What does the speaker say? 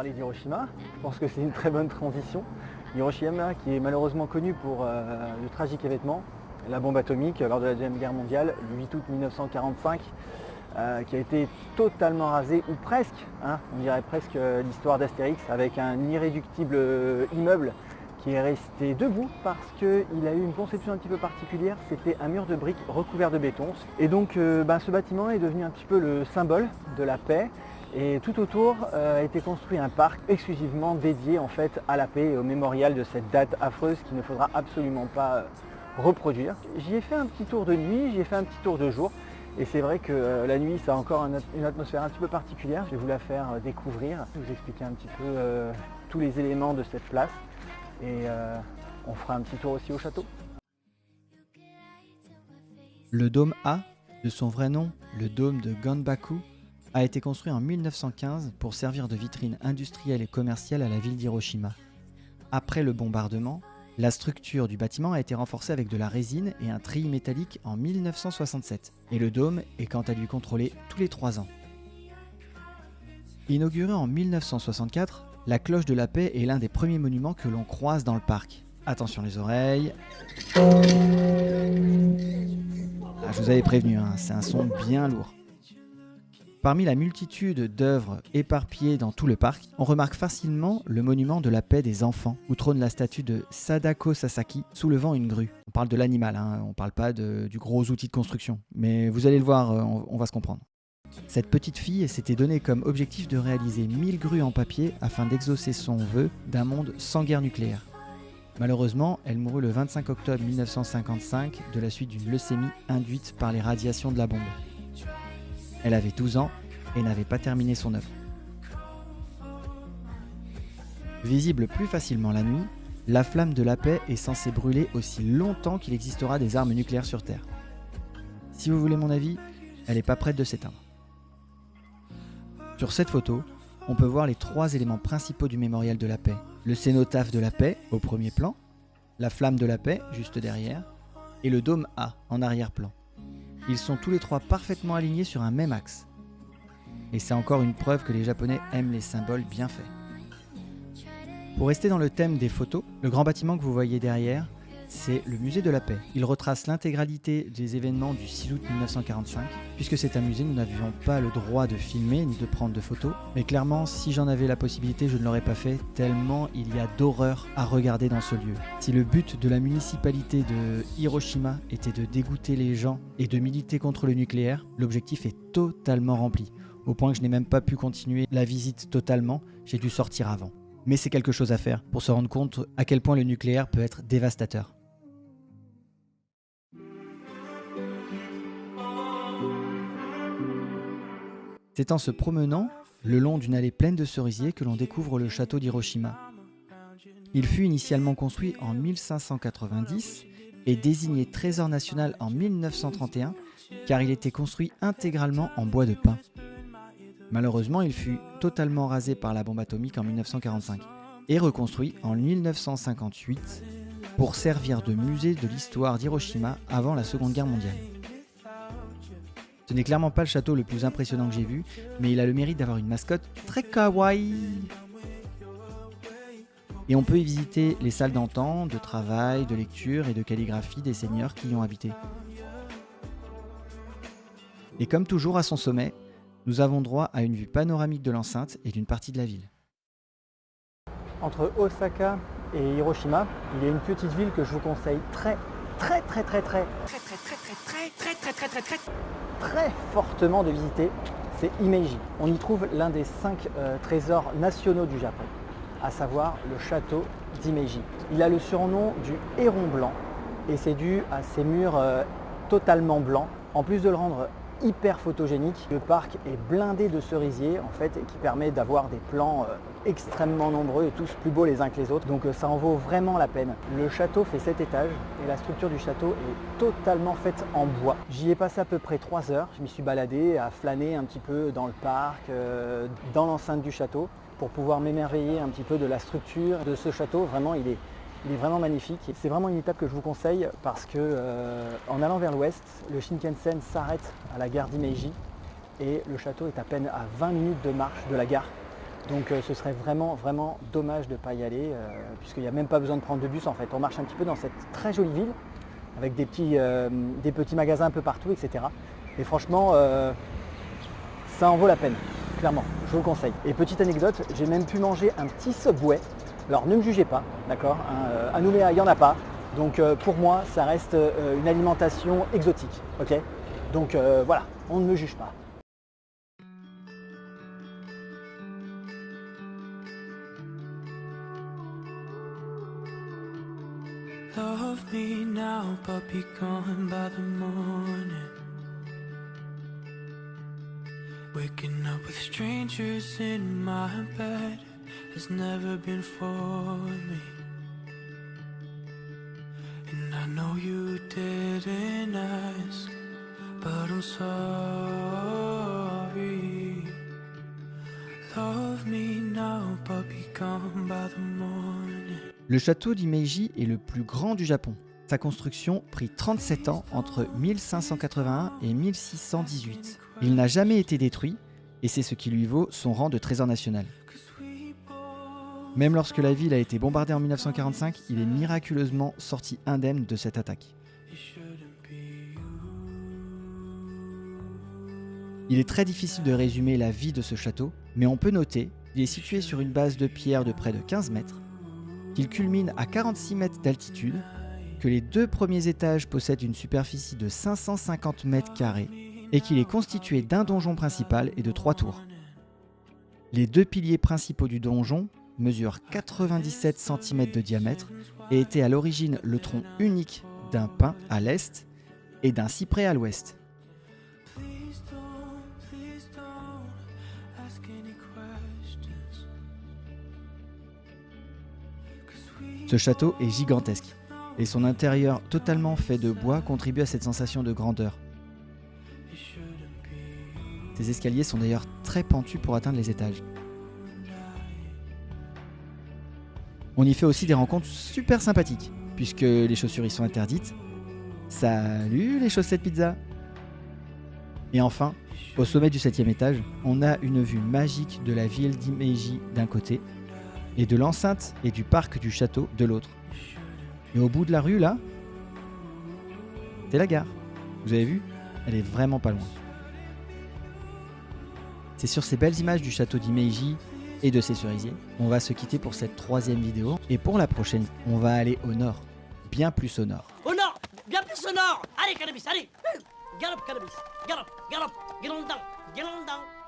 parler d'Hiroshima. Je pense que c'est une très bonne transition. Hiroshima qui est malheureusement connu pour le tragique événement, la bombe atomique lors de la Deuxième Guerre mondiale, le 8 août 1945, qui a été totalement rasé, ou presque, on dirait presque l'histoire d'Astérix, avec un irréductible immeuble qui est resté debout parce qu'il a eu une conception un petit peu particulière, c'était un mur de briques recouvert de béton. Et donc ce bâtiment est devenu un petit peu le symbole de la paix. Et tout autour a été construit un parc exclusivement dédié en fait à la paix et au mémorial de cette date affreuse qu'il ne faudra absolument pas reproduire. J'y ai fait un petit tour de nuit, j'y ai fait un petit tour de jour. Et c'est vrai que la nuit, ça a encore une atmosphère un petit peu particulière. Je vais vous la faire découvrir, vous expliquer un petit peu tous les éléments de cette place. Et on fera un petit tour aussi au château. Le dôme A, de son vrai nom, le dôme de Ganbaku, a été construit en 1915 pour servir de vitrine industrielle et commerciale à la ville d'Hiroshima. Après le bombardement, la structure du bâtiment a été renforcée avec de la résine et un treillis métallique en 1967, et le dôme est quant à lui contrôlé tous les 3 ans. Inauguré en 1964, la cloche de la paix est l'un des premiers monuments que l'on croise dans le parc. Attention les oreilles. Je vous avais prévenu, c'est un son bien lourd. Parmi la multitude d'œuvres éparpillées dans tout le parc, on remarque facilement le monument de la paix des enfants, où trône la statue de Sadako Sasaki soulevant une grue. On parle de l'animal, on ne parle pas du gros outil de construction. Mais vous allez le voir, on va se comprendre. Cette petite fille s'était donné comme objectif de réaliser 1000 grues en papier afin d'exaucer son vœu d'un monde sans guerre nucléaire. Malheureusement, elle mourut le 25 octobre 1955 de la suite d'une leucémie induite par les radiations de la bombe. Elle avait 12 ans et n'avait pas terminé son œuvre. Visible plus facilement la nuit, la flamme de la paix est censée brûler aussi longtemps qu'il existera des armes nucléaires sur Terre. Si vous voulez mon avis, elle n'est pas prête de s'éteindre. Sur cette photo, on peut voir les 3 éléments principaux du mémorial de la paix. Le cénotaphe de la paix au premier plan, la flamme de la paix juste derrière, et le dôme A en arrière-plan. Ils sont tous les 3 parfaitement alignés sur un même axe. Et c'est encore une preuve que les Japonais aiment les symboles bien faits. Pour rester dans le thème des photos, le grand bâtiment que vous voyez derrière, c'est le musée de la paix. Il retrace l'intégralité des événements du 6 août 1945. Puisque c'est un musée, nous n'avions pas le droit de filmer ni de prendre de photos. Mais clairement, si j'en avais la possibilité, je ne l'aurais pas fait, tellement il y a d'horreur à regarder dans ce lieu. Si le but de la municipalité de Hiroshima était de dégoûter les gens et de militer contre le nucléaire, l'objectif est totalement rempli. Au point que je n'ai même pas pu continuer la visite totalement, j'ai dû sortir avant. Mais c'est quelque chose à faire pour se rendre compte à quel point le nucléaire peut être dévastateur. C'est en se promenant le long d'une allée pleine de cerisiers que l'on découvre le château d'Hiroshima. Il fut initialement construit en 1590 et désigné trésor national en 1931 car il était construit intégralement en bois de pin. Malheureusement, il fut totalement rasé par la bombe atomique en 1945 et reconstruit en 1958 pour servir de musée de l'histoire d'Hiroshima avant la Seconde Guerre mondiale. Ce n'est clairement pas le château le plus impressionnant que j'ai vu, mais il a le mérite d'avoir une mascotte très kawaii. Et on peut y visiter les salles d'antan, de travail, de lecture et de calligraphie des seigneurs qui y ont habité. Et comme toujours à son sommet, nous avons droit à une vue panoramique de l'enceinte et d'une partie de la ville. Entre Osaka et Hiroshima, il y a une petite ville que je vous conseille très fortement de visiter, c'est Himeji. On y trouve l'un des 5 trésors nationaux du Japon, à savoir le château d'Himeji. Il a le surnom du héron blanc et c'est dû à ses murs totalement blancs. En plus de le rendre hyper photogénique, le parc est blindé de cerisiers en fait, qui permet d'avoir des plans extrêmement nombreux et tous plus beaux les uns que les autres, donc ça en vaut vraiment la peine. Le château fait 7 étages et la structure du château est totalement faite en bois. J'y ai passé à peu près 3 heures, je m'y suis baladé à flâner un petit peu dans le parc, dans l'enceinte du château pour pouvoir m'émerveiller un petit peu de la structure de ce château. Vraiment il est vraiment magnifique. C'est vraiment une étape que je vous conseille parce que en allant vers l'ouest, le Shinkansen s'arrête à la gare d'Himeji et le château est à peine à 20 minutes de marche de la gare. Donc ce serait vraiment dommage de ne pas y aller, puisqu'il n'y a même pas besoin de prendre de bus en fait. On marche un petit peu dans cette très jolie ville, avec des petits magasins un peu partout, etc. Et franchement, ça en vaut la peine, clairement, je vous le conseille. Et petite anecdote, j'ai même pu manger un petit Subway. Alors ne me jugez pas, d'accord, hein, à Nouméa, il n'y en a pas. Donc pour moi, ça reste une alimentation exotique, ok. Donc voilà, on ne me juge pas. Love me now, but be gone by the morning. Waking up with strangers in my bed has never been for me. And I know you didn't ask, but I'm sorry. Love me now, but be gone by the morning. Le château d'Himeji est le plus grand du Japon. Sa construction prit 37 ans entre 1581 et 1618. Il n'a jamais été détruit et c'est ce qui lui vaut son rang de trésor national. Même lorsque la ville a été bombardée en 1945, il est miraculeusement sorti indemne de cette attaque. Il est très difficile de résumer la vie de ce château, mais on peut noter qu'il est situé sur une base de pierre de près de 15 mètres, qu'il culmine à 46 mètres d'altitude, que les 2 premiers étages possèdent une superficie de 550 mètres carrés et qu'il est constitué d'un donjon principal et de 3 tours. Les 2 piliers principaux du donjon mesurent 97 cm de diamètre et étaient à l'origine le tronc unique d'un pin à l'est et d'un cyprès à l'ouest. Ce château est gigantesque et son intérieur totalement fait de bois contribue à cette sensation de grandeur. Ces escaliers sont d'ailleurs très pentus pour atteindre les étages. On y fait aussi des rencontres super sympathiques, puisque les chaussures y sont interdites. Salut les chaussettes pizza! Et enfin, au sommet du 7e étage, on a une vue magique de la ville d'Himeji d'un côté, et de l'enceinte et du parc du château de l'autre. Et au bout de la rue, là, c'est la gare. Vous avez vu? Elle est vraiment pas loin. C'est sur ces belles images du château d'Himeji et de ses cerisiers, on va se quitter pour cette 3e vidéo. Et pour la prochaine, on va aller au nord, bien plus au nord. Au nord, bien plus au nord. Allez, cannabis, allez. Galope, cannabis. Galope, galope. Get on down, get on down.